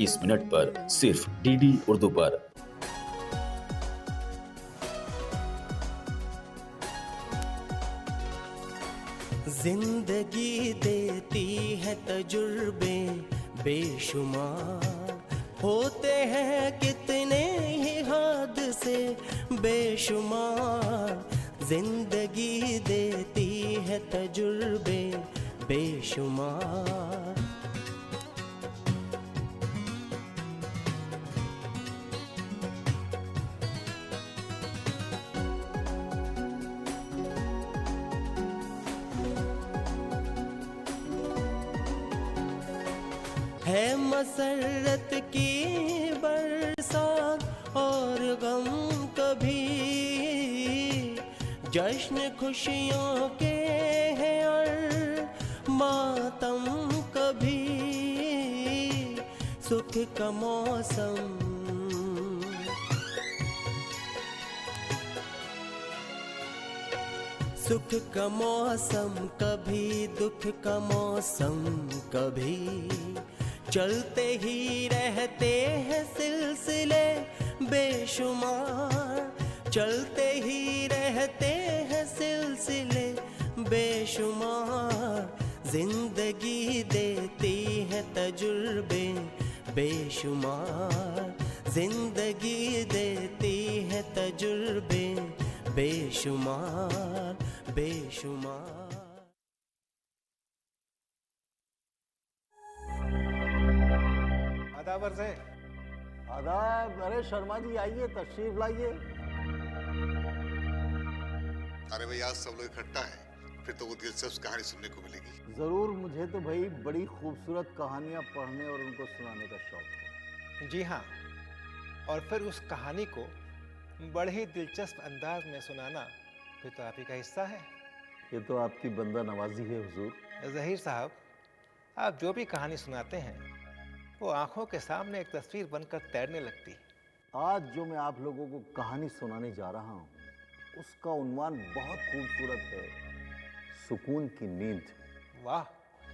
इस मिनट पर सिर्फ डीडी उर्दू पर। जिंदगी देती है तजुर्बे बेशुमार, होते हैं कितने ही हादसे बेशुमार। जिंदगी देती है तजुर्बे बेशुमार। है मसरत की बरसात और गम कभी, जश्न खुशियों के हैं और मातम कभी। सुख का मौसम सुख का मौसम कभी, दुख का मौसम कभी। चलते ही रहते हैं सिलसिले बेशुमार, चलते ही रहते हैं सिलसिले बेशुमार। जिंदगी देती है तजुर्बे बेशुमार, जिंदगी देती है तजुर्बे बेशुमार बेशुमार। आदाब अर्ज़ है। आदाब। अरे शर्मा जी आइए, तशरीफ लाइए। अरे भाई आज सब लोग इकट्ठा है, फिर तो वो दिलचस्प कहानी सुनने को मिलेगी। जरूर, मुझे तो भाई बड़ी खूबसूरत कहानियां पढ़ने और उनको सुनाने का शौक है। जी हाँ, और फिर उस कहानी को बड़े ही दिलचस्प अंदाज में सुनाना फिर तो आप ही का हिस्सा है। ये तो आपकी बंदा नवाजी है हुजूर। ज़हीर साहब, आप जो भी कहानी सुनाते हैं वो आंखों के सामने एक तस्वीर बनकर तैरने लगती है। आज जो मैं आप लोगों को कहानी सुनाने जा रहा हूँ उसका उन्वान बहुत खूबसूरत है, सुकून की नींद। वाह,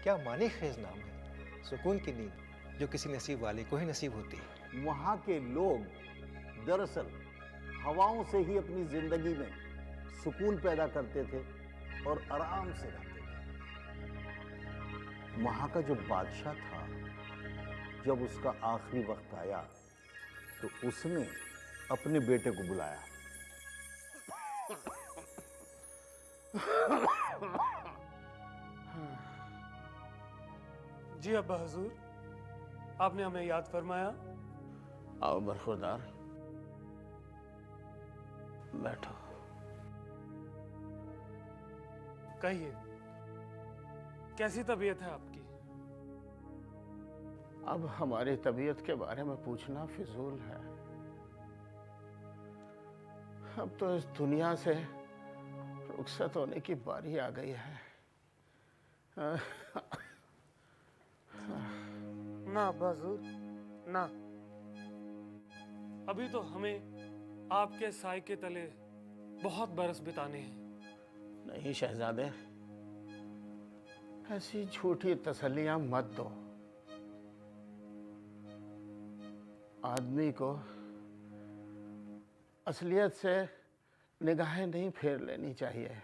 क्या मानी खेज नाम है, सुकून की नींद, जो किसी नसीब वाले को ही नसीब होती है। वहाँ के लोग दरअसल हवाओं से ही अपनी जिंदगी में सुकून पैदा करते थे और आराम से रहते थे। वहाँ का जो बादशाह था, जब उसका आखिरी वक्त आया तो उसने अपने बेटे को बुलाया। जी अब्बा हुजूर, आपने हमें याद फरमाया। आओ बरखुरदार, बैठो। कहिए, कैसी तबीयत है आपकी? अब हमारी तबीयत के बारे में पूछना फिजूल है। अब तो इस दुनिया से रुखसत होने की बारी आ गई है। ना अब्बा हुजूर, ना। अभी तो हमें आपके साए के तले बहुत बरस बिताने हैं। नहीं शहजादे, ऐसी झूठी तसल्लियां मत दो। आदमी को असलियत से निगाहें नहीं फेर लेनी चाहिए।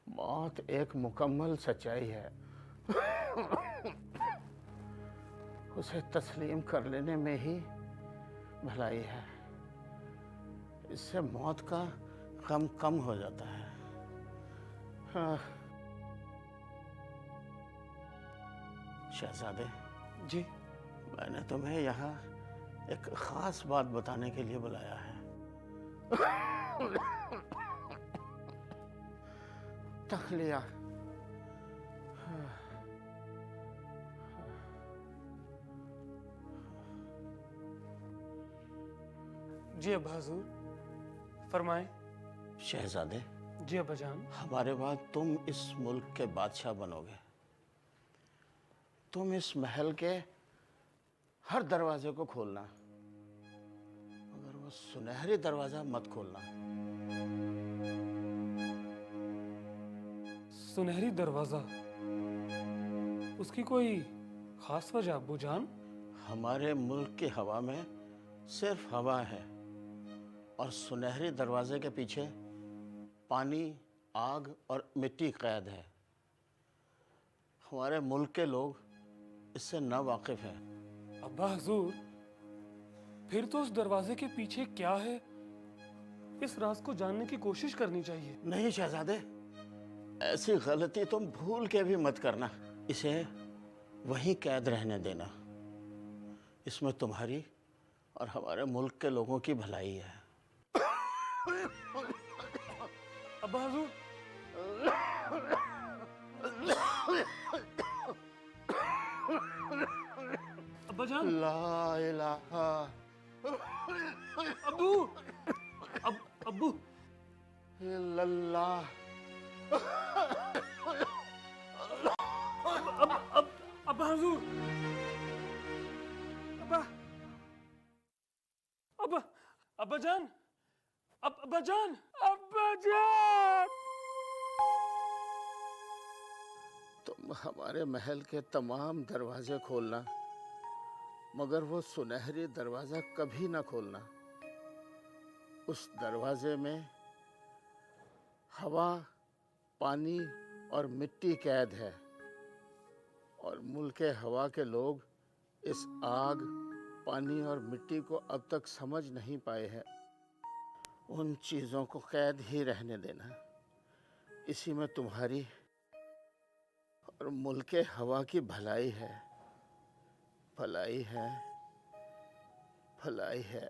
मौत एक मुकम्मल सच्चाई है, उसे तस्लीम कर लेने में ही भलाई है। इससे मौत का गम कम हो जाता है। हाँ। शहजादे जी, मैंने तुम्हें यहाँ एक खास बात बताने के लिए बुलाया है। तखलिया। जी अब्बा हुजूर, फरमाएं। शहजादे, जी अब्बा जान। हमारे बाद तुम इस मुल्क के बादशाह बनोगे। तुम इस महल के हर दरवाजे को खोलना, मगर वो सुनहरी दरवाजा मत खोलना। सुनहरी दरवाजा, उसकी कोई खास वजह अब्बू जान? हमारे मुल्क की हवा में सिर्फ हवा है और सुनहरे दरवाजे के पीछे पानी, आग और मिट्टी कैद है। हमारे मुल्क के लोग इससे ना वाकिफ हैं। अब्बा हुजूर, फिर तो उस दरवाजे के पीछे क्या है, इस राज को जानने की कोशिश करनी चाहिए। नहीं शहजादे, ऐसी गलती तुम भूल के भी मत करना। इसे वहीं कैद रहने देना। इसमें तुम्हारी और हमारे मुल्क के लोगों की भलाई है। अब्बा हुजूर, अब्बा जान, ला इलाहा अब्बू, अब्बू, इल्लल्लाह। अब्बा हुजूर, अब्बा, अब्बा जान, अब्बा जान, अब्बा जान। तुम हमारे महल के तमाम दरवाजे खोलना, मगर वो सुनहरी दरवाजा कभी ना खोलना। उस दरवाजे में हवा, पानी और मिट्टी कैद है और मुल्क हवा के लोग इस आग, पानी और मिट्टी को अब तक समझ नहीं पाए हैं। उन चीज़ों को कैद ही रहने देना। इसी में तुम्हारी और मुल्क हवा की भलाई है, भलाई है, भलाई है।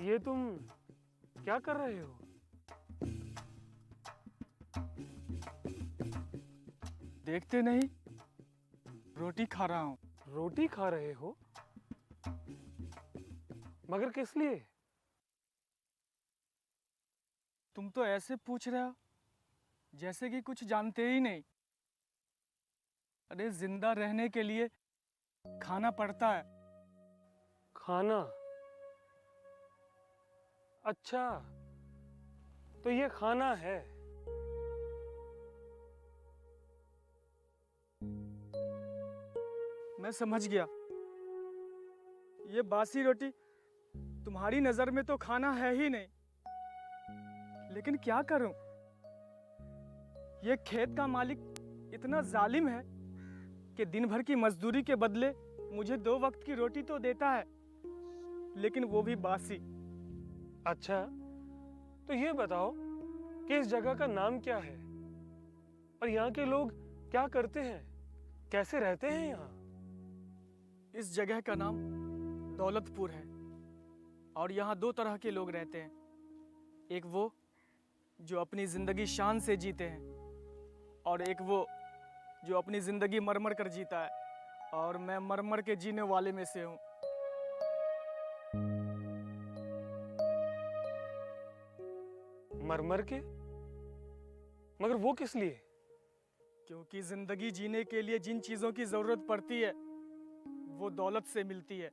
ये तुम क्या कर रहे हो? देखते नहीं, रोटी खा रहा हूँ। रोटी खा रहे हो? मगर किस लिए? तुम तो ऐसे पूछ रहे हो जैसे कि कुछ जानते ही नहीं। अरे जिंदा रहने के लिए खाना पड़ता है। खाना? अच्छा, तो ये खाना है। मैं समझ गया। ये बासी रोटी तुम्हारी नजर में तो खाना है ही नहीं। लेकिन क्या करूं? ये खेत का मालिक इतना जालिम है कि दिन भर की मजदूरी के बदले मुझे 2 वक्त की रोटी तो देता है, लेकिन वो भी बासी। अच्छा, तो ये बताओ कि इस जगह का नाम क्या है और यहाँ के लोग क्या करते हैं, कैसे रहते हैं यहाँ? इस जगह का नाम दौलतपुर है और यहाँ 2 तरह के लोग रहते हैं। एक वो जो अपनी जिंदगी शान से जीते हैं और एक वो जो अपनी जिंदगी मर कर जीता है, और मैं मर के जीने वाले में से हूँ। मर के? मगर वो किस लिए? क्योंकि जिंदगी जीने के लिए जिन चीजों की जरूरत पड़ती है वो दौलत से मिलती है,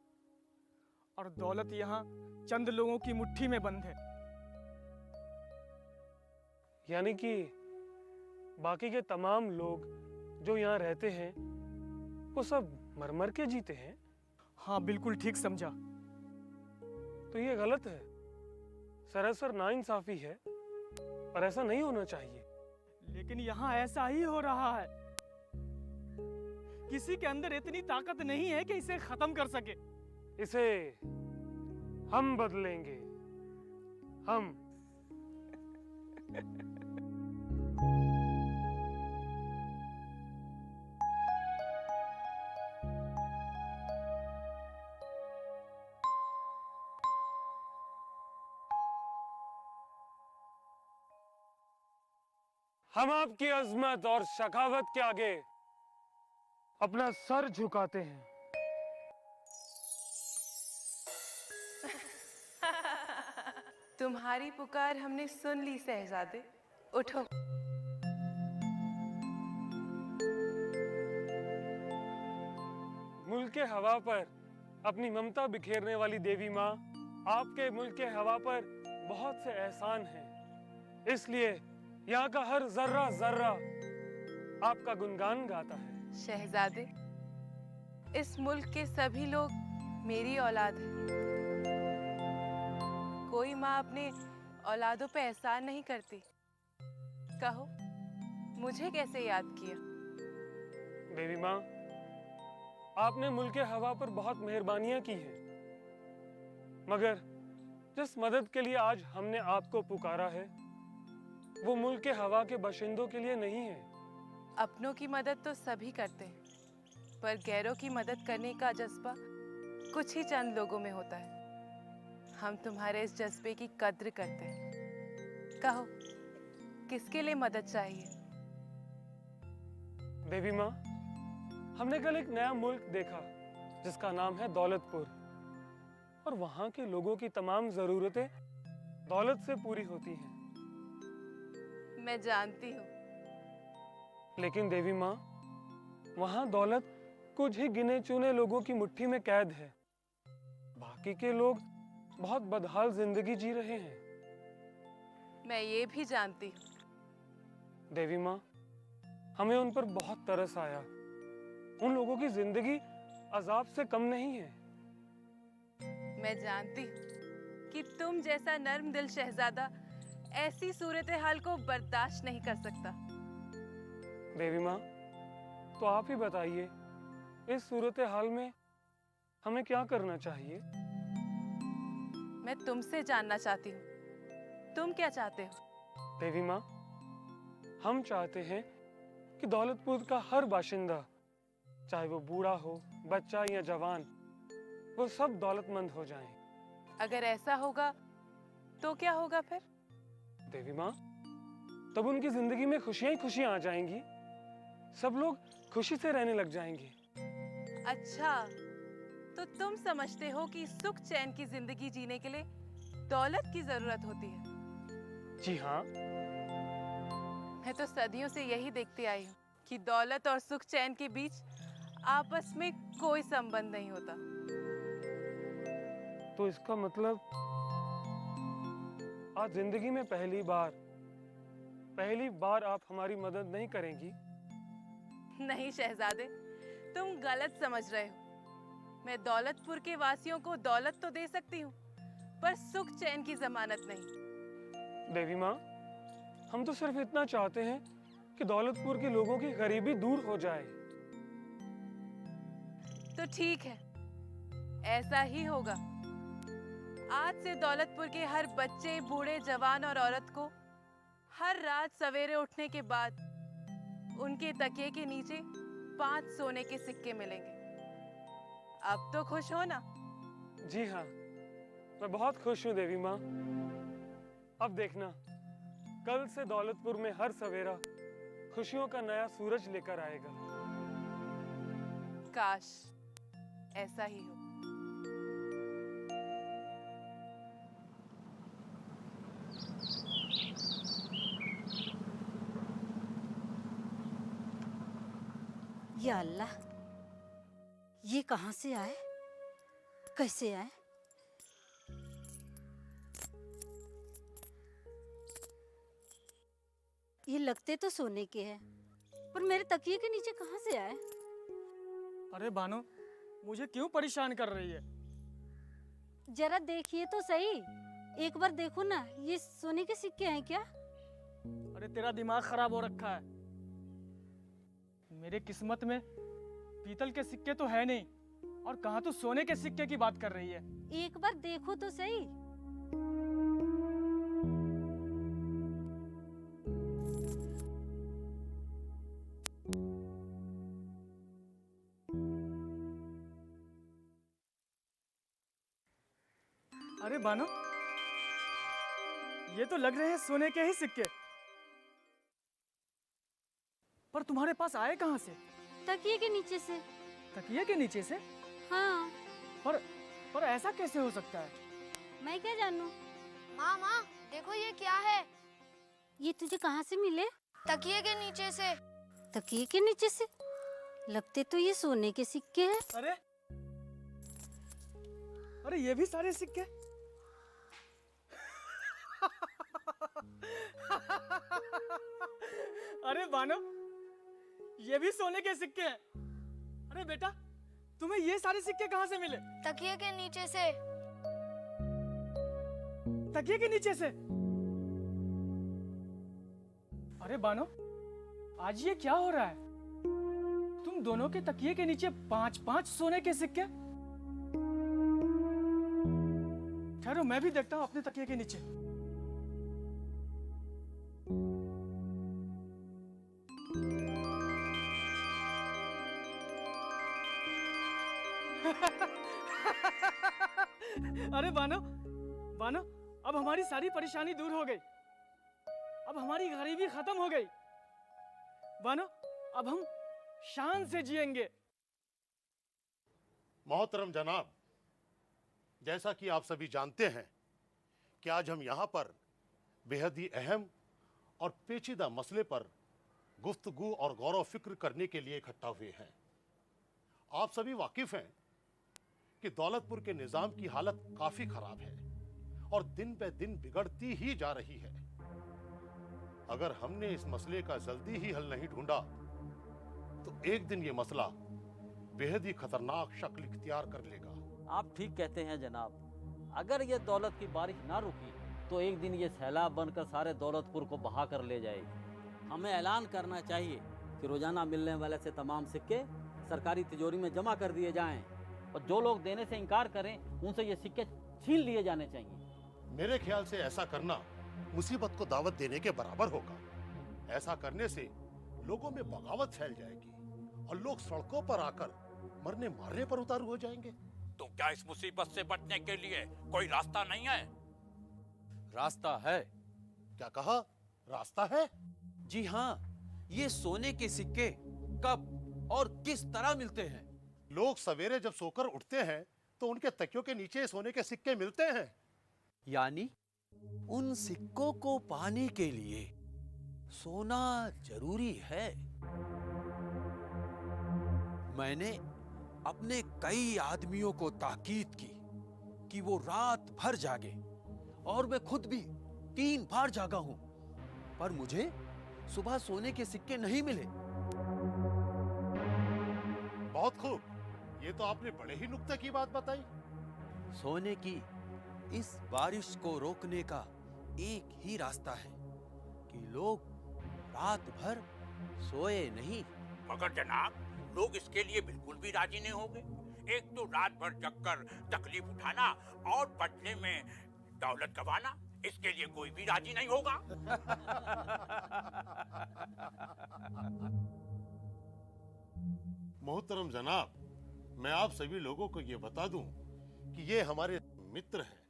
और दौलत यहाँ चंद लोगों की मुट्ठी में बंद है। यानी कि बाकी के तमाम लोग जो यहाँ रहते हैं वो सब मर के जीते हैं? हाँ, बिल्कुल ठीक समझा। तो ये गलत है, सरासर नाइंसाफी है, और ऐसा नहीं होना चाहिए। लेकिन यहाँ ऐसा ही हो रहा है। किसी के अंदर इतनी ताकत नहीं है कि इसे खत्म कर सके। इसे हम बदलेंगे, हम। हम आपकी अजमत और शखावत के आगे अपना सर झुकाते हैं। तुम्हारी पुकार हमने सुन ली शहजादे, उठो। मुल्क के हवा पर अपनी ममता बिखेरने वाली देवी माँ, आपके मुल्क के हवा पर बहुत से एहसान हैं, इसलिए यहाँ का हर जर्रा जर्रा आपका गुणगान गाता है। शहजादे, इस मुल्क के सभी लोग मेरी औलाद हैं। कोई माँ अपने औलादों पे एहसान नहीं करती। कहो, मुझे कैसे याद किया? देवी माँ, आपने मुल्क के हवा पर बहुत मेहरबानियां की हैं, मगर जिस मदद के लिए आज हमने आपको पुकारा है वो मुल्क के हवा के बाशिंदों के लिए नहीं है। अपनों की मदद तो सभी करते हैं, पर गैरों की मदद करने का जज्बा कुछ ही चंद लोगों में होता है। हम तुम्हारे इस जज्बे की कद्र करते हैं। कहो, किसके लिए मदद चाहिए? देवी माँ, हमने कल एक नया मुल्क देखा जिसका नाम है दौलतपुर, और वहां के लोगों की तमाम जरूरतें दौलत से पूरी होती हैं। मैं जानती हूँ। लेकिन देवी माँ, वहां दौलत कुछ ही गिने चुने लोगों की मुट्ठी में कैद है। बाकी के लोग बहुत बदहाल जिंदगी जी रहे हैं। मैं ये भी जानती हूँ। देवी माँ, हमें उन पर बहुत तरस आया। उन लोगों की जिंदगी अजाब से कम नहीं है। मैं जानती हूँ कि तुम जैसा नर्म दिल शहजादा ऐसी सूरत हाल को बर्दाश्त नहीं कर सकता। देवी माँ, तो आप ही बताइए, इस सूरत हाल में हमें क्या करना चाहिए? मैं तुमसे जानना चाहती हूँ, तुम क्या चाहते हो? देवी माँ, हम चाहते हैं कि दौलतपुर का हर बाशिंदा, चाहे वो बूढ़ा हो, बच्चा या जवान, वो सब दौलतमंद हो जाएं। अगर ऐसा होगा तो क्या होगा फिर? देवी माँ, तब उनकी जिंदगी में खुशियां ही खुशियां आ जाएंगी। सब लोग खुशी से रहने लग जाएंगे। अच्छा, तो तुम समझते हो कि सुख चैन की जिंदगी जीने के लिए दौलत की जरूरत होती है? जी हाँ। मैं तो सदियों से यही देखती आई हूँ कि दौलत और सुख चैन के बीच आपस में कोई संबंध नहीं होता। तो इसका मतलब आज जिंदगी में पहली बार आप हमारी मदद नहीं करेंगी? नहीं शहजादे, तुम गलत समझ रहे हो। मैं दौलतपुर के वासियों को दौलत तो दे सकती हूँ, पर सुख चैन की जमानत नहीं। देवी माँ, हम तो सिर्फ इतना चाहते हैं कि दौलतपुर के लोगों की गरीबी दूर हो जाए। तो ठीक है, ऐसा ही होगा। आज से दौलतपुर के हर बच्चे, बूढ़े, जवान और औरत को हर रात सवेरे उठने के बाद उनके तकिए के नीचे 5 सोने के सिक्के मिलेंगे। अब तो खुश हो ना? जी हाँ, मैं बहुत खुश हूँ देवी माँ। अब देखना, कल से दौलतपुर में हर सवेरा खुशियों का नया सूरज लेकर आएगा। काश ऐसा ही हो। या अल्लाह, ये कहाँ से आए, कैसे आए? ये लगते तो सोने के हैं, पर मेरे तकिए के नीचे कहाँ से आए? अरे बानो, मुझे क्यों परेशान कर रही है? जरा देखिए तो सही, एक बार देखो ना, ये सोने के सिक्के हैं क्या? अरे तेरा दिमाग खराब हो रखा है। मेरे किस्मत में पीतल के सिक्के तो है नहीं, और कहाँ तू सोने के सिक्के की बात कर रही है? एक बार देखो तो सही। अरे बानो, ये तो लग रहे हैं सोने के ही सिक्के, पर तुम्हारे पास आए कहाँ से? तकिए के नीचे से। तकिए के नीचे से? हाँ। पर ऐसा कैसे हो सकता है? मैं क्या जानूं? माँ देखो ये क्या है? ये तुझे कहाँ से मिले? तकिए के नीचे से। तकिए के नीचे से? लगते तो ये सोने के सिक्के हैं। अरे ये भी सारे सिक्के? अरे बानो, ये भी सोने के सिक्के हैं। अरे बेटा, तुम्हें ये सारे सिक्के कहाँ से मिले? तकिए के नीचे से। तकिए के नीचे से? अरे बानो, आज ये क्या हो रहा है? तुम दोनों के तकिए के नीचे 5-5 सोने के सिक्के? ठहरो, मैं भी देखता हूं अपने तकिए के नीचे। अरे बानो, अब हमारी सारी परेशानी दूर हो गई। अब हमारी गरीबी खत्म हो गई। बानो, अब हम शान से जिएंगे। मोहतरम जनाब, जैसा कि आप सभी जानते हैं कि आज हम यहाँ पर बेहद ही अहम और पेचीदा मसले पर गुफ्तगू और गौर व फिक्र करने के लिए इकट्ठा हुए हैं। आप सभी वाकिफ हैं कि दौलतपुर के निज़ाम की हालत काफी खराब है और दिन पे दिन बिगड़ती ही जा रही है। अगर हमने इस मसले का जल्दी ही हल नहीं ढूंढा तो एक दिन ये मसला बेहद ही खतरनाक शक्ल इख्तियार कर लेगा। आप ठीक कहते हैं जनाब। अगर ये दौलत की बारिश ना रुकी तो एक दिन ये सैलाब बनकर सारे दौलतपुर को बहा कर ले जाएगी। हमें ऐलान करना चाहिए कि रोजाना मिलने वाले से तमाम सिक्के सरकारी तिजोरी में जमा कर दिए जाएं और जो लोग देने से इनकार करें उनसे ये सिक्के छीन लिए जाने चाहिए। मेरे ख्याल से ऐसा करना मुसीबत को दावत देने के बराबर होगा। ऐसा करने से लोगों में बगावत फैल जाएगी और लोग सड़कों पर आकर मरने मारने पर उतारू हो जाएंगे। तो क्या इस मुसीबत से बचने के लिए कोई रास्ता नहीं है? रास्ता है। क्या कहा? रास्ता है? जी हाँ, ये सोने के सिक्के कब और किस तरह मिलते हैं? लोग सवेरे जब सोकर उठते हैं तो उनके तकियों के नीचे सोने के सिक्के मिलते हैं। यानी उन सिक्कों को पाने के लिए सोना जरूरी है। मैंने अपने कई आदमियों को ताकीद की कि वो रात भर जागे, और मैं खुद भी 3 बार जागा हूं, पर मुझे सुबह सोने के सिक्के नहीं मिले। बहुत खूब, ये तो आपने बड़े ही नुक्ते की बात बताई। सोने की इस बारिश को रोकने का एक ही रास्ता है कि लोग रात भर सोए नहीं। मगर जनाब, लोग इसके लिए बिल्कुल भी राजी नहीं होंगे। एक तो रात भर जगकर तकलीफ उठाना और बदले में दौलत गंवाना, इसके लिए कोई भी राजी नहीं होगा। मोहतरम जनाब, मैं आप सभी लोगों को ये बता दूं कि ये हमारे मित्र हैं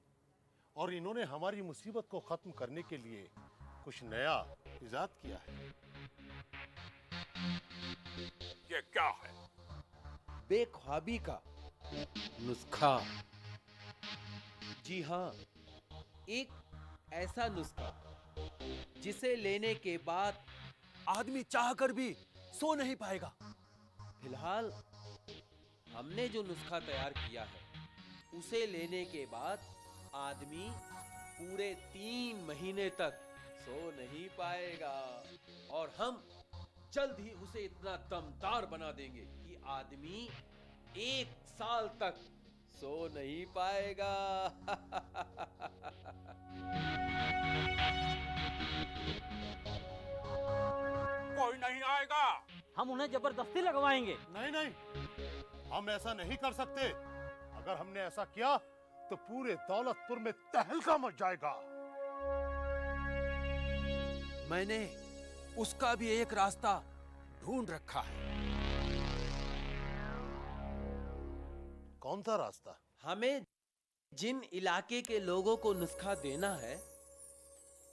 और इन्होंने हमारी मुसीबत को खत्म करने के लिए कुछ नया इजाद किया है। ये क्या है? बेख्वाबी का नुस्खा। जी हाँ, एक ऐसा नुस्खा जिसे लेने के बाद आदमी चाहकर भी सो नहीं पाएगा। फिलहाल हमने जो नुस्खा तैयार किया है, उसे लेने के बाद आदमी पूरे 3 महीने तक सो नहीं पाएगा, और हम जल्द ही उसे इतना दमदार बना देंगे कि आदमी 1 साल तक सो नहीं पाएगा। कोई नहीं आएगा। हम उन्हें जबरदस्ती लगवाएंगे। नहीं नहीं, हम ऐसा नहीं कर सकते। अगर हमने ऐसा किया तो पूरे दौलतपुर में तहलका मच जाएगा। मैंने उसका भी एक रास्ता ढूंढ रखा है। कौन सा रास्ता? हमें जिन इलाके के लोगों को नुस्खा देना है,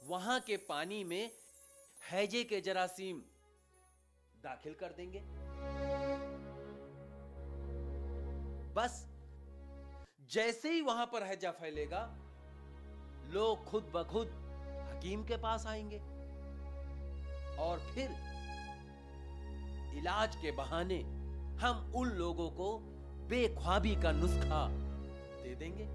वहां के पानी में हैजे के जरासीम दाखिल कर देंगे। बस जैसे ही वहां पर हैजा फैलेगा, लोग खुद ब खुद हकीम के पास आएंगे और फिर इलाज के बहाने हम उन लोगों को बेख्वाबी का नुस्खा दे देंगे।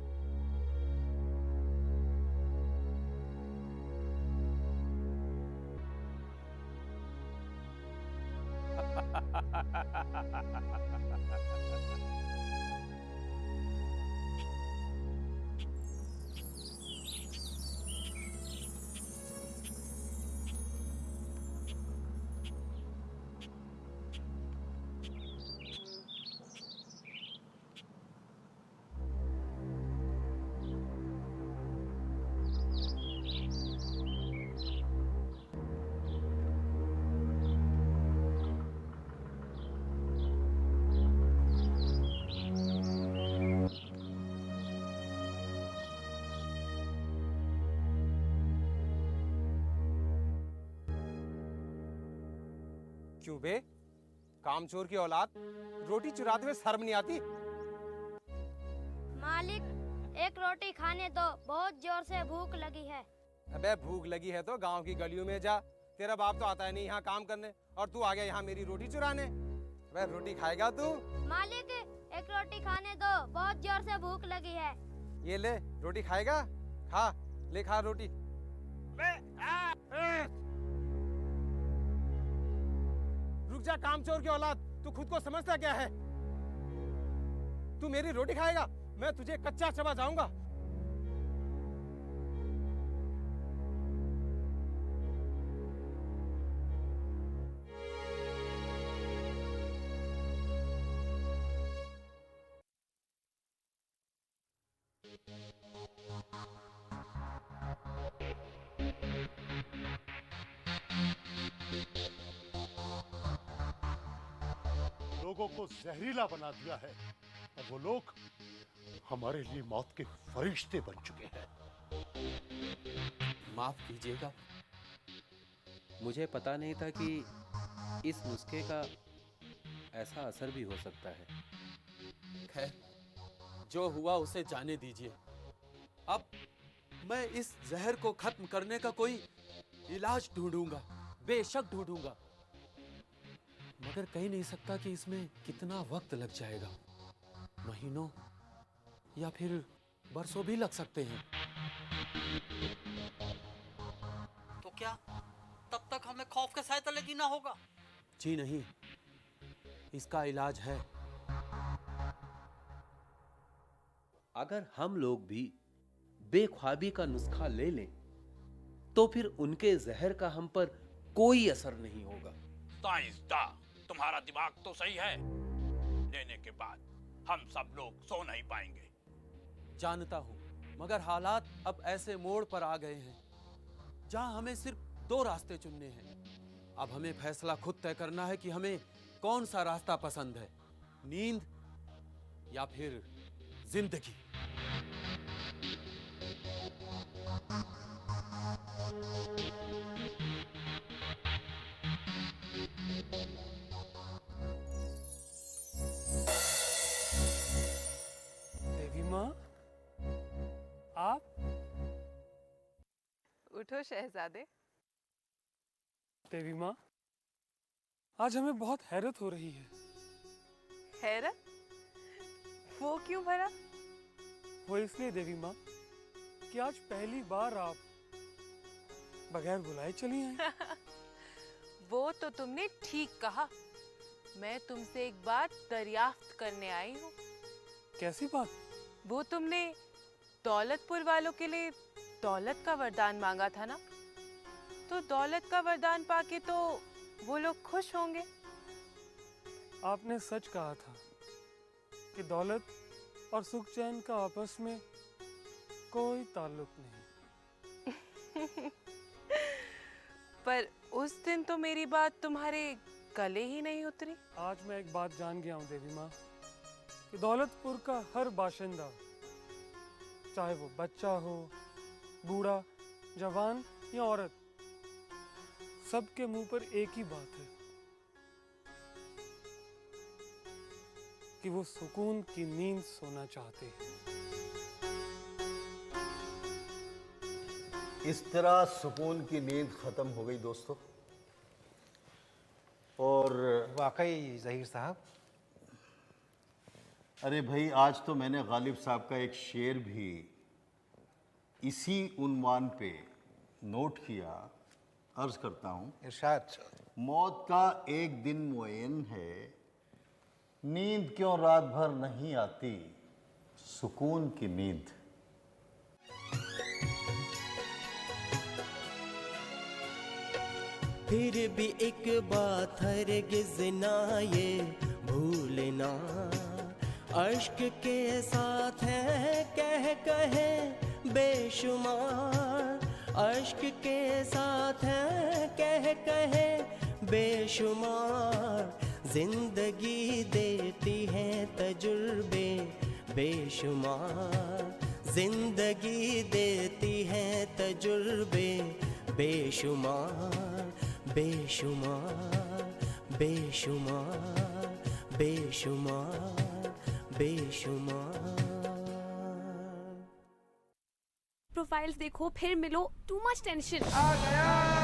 क्यों बे, कामचोर की औलाद, रोटी चुराते हुए शर्म नहीं आती? मालिक, एक रोटी खाने दो, बहुत जोर से भूख लगी है। अबे भूख लगी है तो गांव की गलियों में जा। तेरा बाप तो आता है नहीं यहाँ काम करने, और तू आ गया यहाँ मेरी रोटी चुराने। अबे रोटी खाएगा तू? मालिक, एक रोटी खाने दो, बहुत जोर से भूख लगी है। ये ले रोटी खाएगा, खा, ले खा रोटी। रुक जा कामचोर की औलाद, तू खुद को समझता क्या है? तू मेरी रोटी खाएगा, मैं तुझे कच्चा चबा जाऊंगा। लोगों को जहरीला बना दिया है और वो लोग हमारे लिए मौत के फरिश्ते बन चुके हैं। माफ कीजिएगा, मुझे पता नहीं था कि इस नुस्खे का ऐसा असर भी हो सकता है। खैर, जो हुआ उसे जाने दीजिए। अब मैं इस जहर को खत्म करने का कोई इलाज ढूंढूंगा, बेशक ढूंढूंगा। मगर कह नहीं सकता कि इसमें कितना वक्त लग जाएगा। महीनों या फिर बरसों भी लग सकते हैं। तो क्या तब तक हमें खौफ के साए तले जीना होगा? जी नहीं, इसका इलाज है। अगर हम लोग भी बेख्वाबी का नुस्खा ले लें तो फिर उनके जहर का हम पर कोई असर नहीं होगा। साइंसदान, तुम्हारा दिमाग तो सही है। लेने के बाद हम सब लोग सो नहीं पाएंगे। जानता हूं, मगर हालात अब ऐसे मोड़ पर आ गए हैं जहां हमें सिर्फ 2 रास्ते चुनने हैं। अब हमें फैसला खुद तय करना है कि हमें कौन सा रास्ता पसंद है, नींद या फिर जिंदगी। देवी माँ, आप? उठो शहजादे। देवी माँ, आज हमें बहुत हैरत हो रही है। हैरत? वो क्यों भला? वो इसलिए देवी माँ कि आज पहली बार आप बगैर बुलाए चली आई। वो तो तुमने ठीक कहा। मैं तुमसे एक बात दरियाफ्त करने आई हूँ। कैसी बात? वो तुमने दौलतपुर वालों के लिए दौलत का वरदान मांगा था ना, तो दौलत का वरदान पाके तो वो लोग खुश होंगे। आपने सच कहा था कि दौलत और सुख चैन का आपस में कोई ताल्लुक नहीं। पर उस दिन तो मेरी बात तुम्हारे गले ही नहीं उतरी। आज मैं एक बात जान गया हूँ देवी माँ कि दौलतपुर का हर बाशिंदा, चाहे वो बच्चा हो, बूढ़ा, जवान या औरत, सबके मुंह पर एक ही बात है कि वो सुकून की नींद सोना चाहते हैं। इस तरह सुकून की नींद खत्म हो गई दोस्तों। और वाकई ज़हीर साहब, अरे भाई, आज तो मैंने गालिब साहब का एक शेर भी इसी उन्वान पे नोट किया। अर्ज करता हूँ। इरशाद। मौत का एक दिन मुअय्यन है, नींद क्यों रात भर नहीं आती, सुकून की नींद। फिर भी एक बात हरगिज़ ना ये भूलना, अश्क के साथ है कहे बेशुमार, अश्क के साथ है कहे बेशुमार, जिंदगी देती है तजुर्बे बेशुमार, जिंदगी देती है तजुर्बे बेशुमार, बेशुमार, बेशुमार, बेशुमार, बेशुमार। प्रोफाइल्स देखो फिर मिलो, टू मच टेंशन। आ गया।